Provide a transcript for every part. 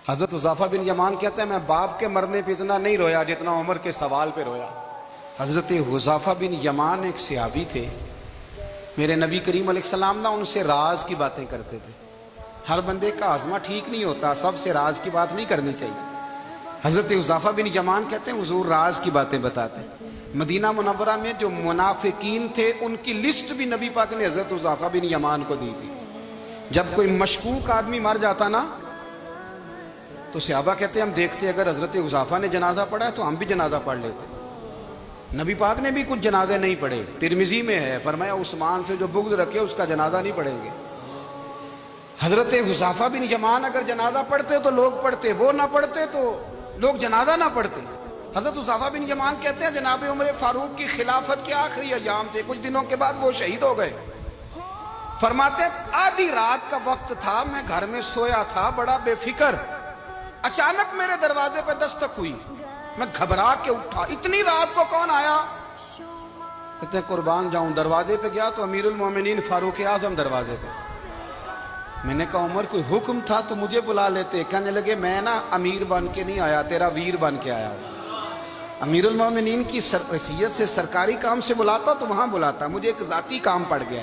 حضرت حذیفہ بن یمان کہتے ہیں میں باپ کے مرنے پہ اتنا نہیں رویا جتنا عمر کے سوال پہ رویا۔ حضرت حذیفہ بن یمان ایک صحابی تھے، میرے نبی کریم علیہ السلام ان سے راز کی باتیں کرتے تھے۔ ہر بندے کا ہاضمہ ٹھیک نہیں ہوتا، سب سے راز کی بات نہیں کرنی چاہیے۔ حضرت حذیفہ بن یمان کہتے ہیں حضور راز کی باتیں بتاتے ہیں۔ مدینہ منورہ میں جو منافقین تھے ان کی لسٹ بھی نبی پاک نے حضرت حذیفہ بن یمان کو دی تھی۔ جب کوئی مشکوک آدمی مر جاتا نا تو صحابہ کہتے ہیں ہم دیکھتے اگر حضرت حذیفہ نے جنازہ پڑھا ہے تو ہم بھی جنازہ پڑھ لیتے۔ نبی پاک نے بھی کچھ جنازے نہیں پڑھے، ترمذی میں ہے، فرمایا عثمان سے جو بغض رکھے اس کا جنازہ نہیں پڑھیں گے۔ حضرت حذیفہ بن یمان اگر جنازہ پڑھتے تو لوگ پڑھتے، وہ نہ پڑھتے تو لوگ جنازہ نہ پڑھتے۔ حضرت حذیفہ بن یمان کہتے ہیں جناب عمر فاروق کی خلافت کے آخری ایام تھے، کچھ دنوں کے بعد وہ شہید ہو گئے۔ فرماتے آدھی رات کا وقت تھا، میں گھر میں سویا تھا بڑا بے فکر، اچانک میرے دروازے پہ دستک ہوئی، میں گھبرا کے اٹھا، اتنی رات کو کون آیا؟ کہتے ہیں قربان جاؤں، دروازے پہ گیا تو امیر المومنین فاروق اعظم دروازے پہ۔ میں نے کہا عمر کوئی حکم تھا تو مجھے بلا لیتے۔ کہنے لگے میں نا امیر بن کے نہیں آیا، تیرا ویر بن کے آیا ہوں۔ امیر المومنین کی حیثیت سے سرکاری کام سے بلاتا تو وہاں بلاتا، مجھے ایک ذاتی کام پڑ گیا۔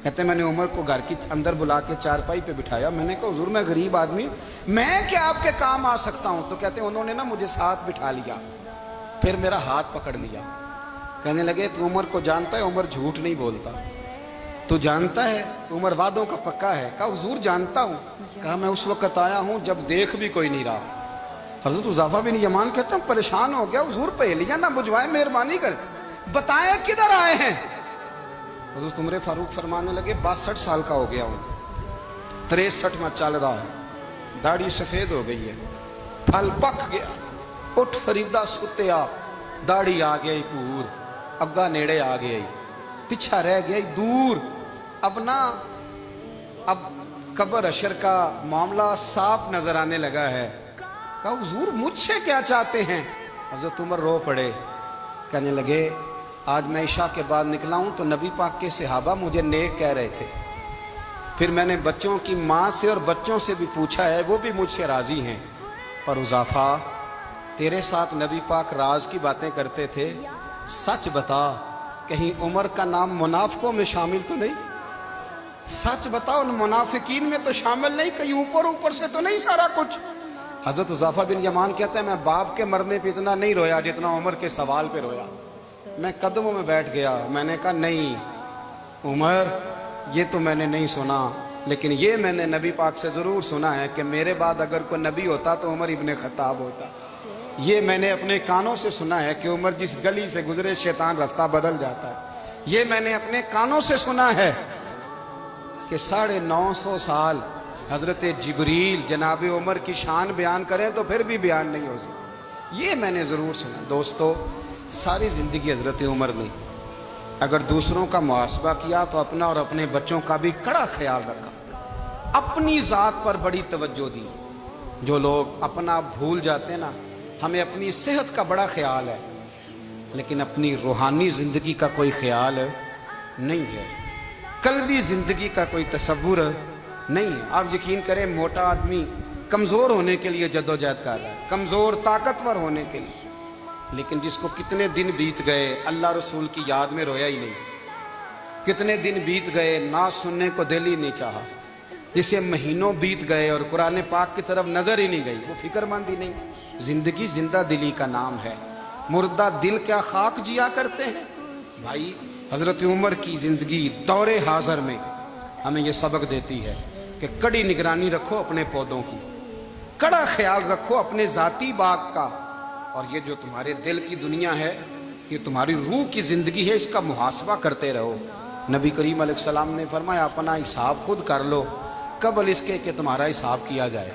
کہتے ہیں میں نے عمر کو گھر کی اندر بلا کے چارپائی پہ بٹھایا، میں نے کہا حضور میں غریب آدمی، میں کیا آپ کے کام آ سکتا ہوں؟ تو کہتے ہیں انہوں نے نا مجھے ساتھ بٹھا لیا، پھر میرا ہاتھ پکڑ لیا، کہنے لگے تو عمر کو جانتا ہے؟ عمر جھوٹ نہیں بولتا۔ تو جانتا ہے؟ عمر وعدوں کا پکا ہے۔ کہا حضور جانتا ہوں۔ کہا میں اس وقت آیا ہوں جب دیکھ بھی کوئی نہیں رہا۔ حضرت حذیفہ بن یمان کہتے ہیں پریشان ہو گیا، حضور پہلیاں نہ بجھوائے، مہربانی کر بتائیں کدھر آئے ہیں؟ حضرت عمر فاروق فرمانے لگے 62 سال کا ہو گیا ہوں، 63 میں چل رہا ہے، داڑھی سفید ہو گئی ہے، پھل پک گیا، اٹھ فریدہ ستیا، داڑھی آ گئی پور، اگا نیڑے آ گئی، پیچھا رہ گئی دور، اب قبر اشر کا معاملہ صاف نظر آنے لگا ہے۔ کہا حضور مجھ سے کیا چاہتے ہیں؟ حضرت عمر رو پڑے، کہنے لگے آج میں عشاء کے بعد نکلا ہوں تو نبی پاک کے صحابہ مجھے نیک کہہ رہے تھے، پھر میں نے بچوں کی ماں سے اور بچوں سے بھی پوچھا ہے، وہ بھی مجھ سے راضی ہیں، پر حذیفہ تیرے ساتھ نبی پاک راز کی باتیں کرتے تھے، سچ بتا کہیں عمر کا نام منافقوں میں شامل تو نہیں؟ سچ بتا ان منافقین میں تو شامل نہیں، کہیں اوپر سے تو نہیں سارا کچھ؟ حضرت حذیفہ بن یمان کہتے ہیں میں باپ کے مرنے پہ اتنا نہیں رویا جتنا عمر کے سوال پہ رویا۔ میں قدموں میں بیٹھ گیا، میں نے کہا نہیں عمر یہ تو میں نے نہیں سنا، لیکن یہ میں نے نبی پاک سے ضرور سنا ہے کہ میرے بعد اگر کوئی نبی ہوتا تو عمر ابن خطاب ہوتا۔ یہ میں نے اپنے کانوں سے سنا ہے کہ عمر جس گلی سے گزرے شیطان رستہ بدل جاتا ہے۔ یہ میں نے اپنے کانوں سے سنا ہے کہ 950 سال حضرت جبریل جناب عمر کی شان بیان کریں تو پھر بھی بیان نہیں ہو سکتا۔ یہ میں نے ضرور سنا۔ دوستو ساری زندگی حضرت عمر نے اگر دوسروں کا محاسبہ کیا تو اپنا اور اپنے بچوں کا بھی کڑا خیال رکھا، اپنی ذات پر بڑی توجہ دی۔ جو لوگ اپنا بھول جاتے نا، ہمیں اپنی صحت کا بڑا خیال ہے لیکن اپنی روحانی زندگی کا کوئی خیال نہیں ہے، قلبی زندگی کا کوئی تصور نہیں ہے۔ آپ یقین کریں موٹا آدمی کمزور ہونے کے لیے جدوجہد کر رہا ہے، کمزور طاقتور ہونے کے لیے، لیکن جس کو کتنے دن بیت گئے اللہ رسول کی یاد میں رویا ہی نہیں، کتنے دن بیت گئے نہ سننے کو دل ہی نہیں چاہا، جسے مہینوں بیت گئے اور قرآن پاک کی طرف نظر ہی نہیں گئی، وہ فکر مند ہی نہیں۔ زندگی زندہ دلی کا نام ہے، مردہ دل کیا خاک جیا کرتے ہیں؟ بھائی حضرت عمر کی زندگی دور حاضر میں ہمیں یہ سبق دیتی ہے کہ کڑی نگرانی رکھو اپنے پودوں کی، کڑا خیال رکھو اپنے ذاتی باغ کا، اور یہ جو تمہارے دل کی دنیا ہے یہ تمہاری روح کی زندگی ہے، اس کا محاسبہ کرتے رہو۔ نبی کریم علیہ السلام نے فرمایا اپنا حساب خود کر لو قبل اس کے کہ تمہارا حساب کیا جائے۔